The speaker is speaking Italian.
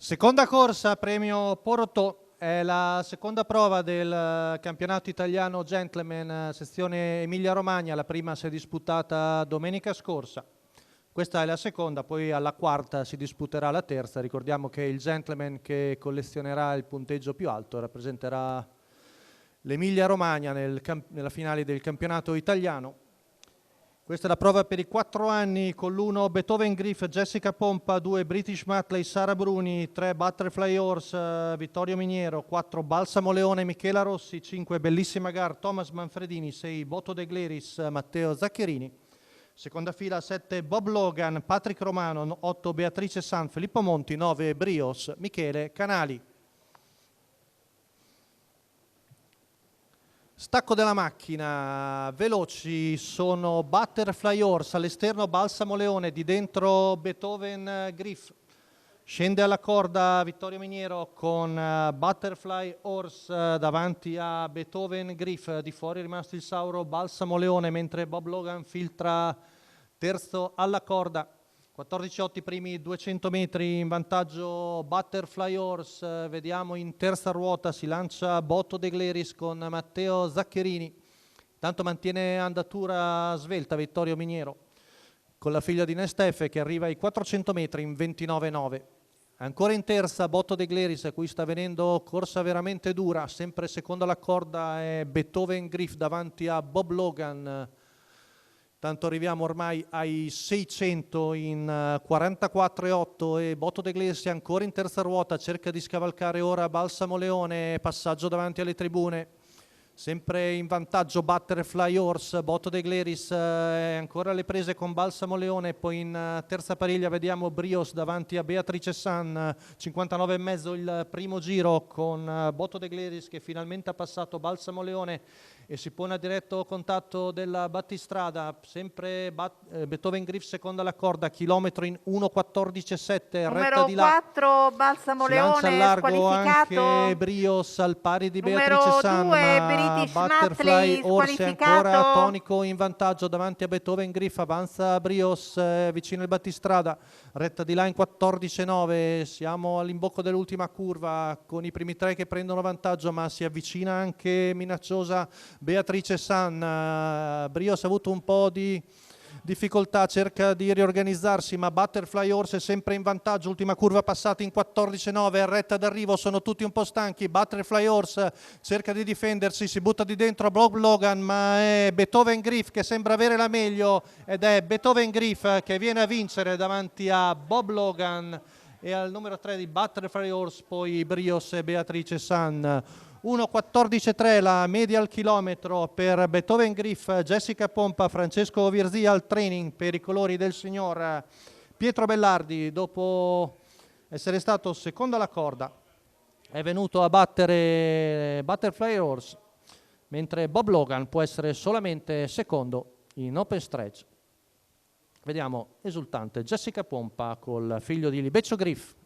Seconda corsa, premio Porotò, è la seconda prova del campionato italiano Gentleman, sezione Emilia-Romagna. La prima si è disputata domenica scorsa. Questa è la seconda, poi alla quarta si disputerà la terza. Ricordiamo che il Gentleman che collezionerà il punteggio più alto rappresenterà l'Emilia-Romagna nella finale del campionato italiano. Questa è la prova per i 4 anni con l'1 Beethoven Griff, Jessica Pompa, 2 British Matley, Sara Bruni, 3 Butterfly Horse, Vittorio Miniero, 4 Balsamo Leone, Michela Rossi, 5 Bellissima Gar, Thomas Manfredini, 6 Boto De Gleris, Matteo Zaccherini. Seconda fila 7 Bob Logan, Patrick Romano, 8 Beatrice San, Filippo Monti, 9 Brios, Michele Canali. Stacco della macchina, veloci sono Butterfly Horse, all'esterno Balsamo Leone, di dentro Beethoven Griff. Scende alla corda Vittorio Miniero con Butterfly Horse davanti a Beethoven Griff, di fuori è rimasto il Sauro Balsamo Leone, mentre Bob Logan filtra terzo alla corda. 14,8 i primi 200 metri, in vantaggio Butterfly Horse, vediamo in terza ruota si lancia Boto De Gleris con Matteo Zaccherini, tanto mantiene andatura svelta Vittorio Miniero con la figlia di Nestefe che arriva ai 400 metri in 29,9. Ancora in terza Boto De Gleris, a cui sta venendo corsa veramente dura, sempre secondo la corda è Beethoven Griff davanti a Bob Logan. Tanto arriviamo ormai ai 600 in 44,8 e Boto De Gleris ancora in terza ruota, cerca di scavalcare ora Balsamo Leone, passaggio davanti alle tribune. Sempre in vantaggio Butterfly Horse, Boto De Gleris è ancora alle prese con Balsamo Leone, poi in terza pariglia vediamo Brios davanti a Beatrice San, 59,5 il primo giro con Boto De Gleris che finalmente ha passato Balsamo Leone e si pone a diretto contatto della battistrada, sempre Beethoven Griff seconda alla corda, chilometro in 1,14,7, retta di là. 4 Balsamo Si lancia al largo squalificato. anche Brios al pari di Numero Beatrice San, 2 ma British Butterfly Matley Horse è ancora squalificato. tonico in vantaggio davanti a Beethoven Griff, avanza Brios vicino al battistrada, retta di là in 14,9, siamo all'imbocco dell'ultima curva con i primi 3 che prendono vantaggio, ma si avvicina anche minacciosa Beatrice San. Brios ha avuto un po' di difficoltà, cerca di riorganizzarsi, ma Butterfly Horse è sempre in vantaggio, ultima curva passata in 14,9, è retta d'arrivo, sono tutti un po' stanchi. Butterfly Horse cerca di difendersi, si butta di dentro a Bob Logan, ma è Beethoven Griff che sembra avere la meglio ed è Beethoven Griff che viene a vincere davanti a Bob Logan e al numero 3 di Butterfly Horse poi Brios e Beatrice San. 1,14,3 la media al chilometro per Beethoven Griff, Jessica Pompa, Francesco Virzia al training per i colori del signor Pietro Bellardi. Dopo essere stato secondo alla corda è venuto a battere Butterfly Horse, mentre Bob Logan può essere solamente secondo in open stretch. Vediamo esultante Jessica Pompa col figlio di Libeccio Griff.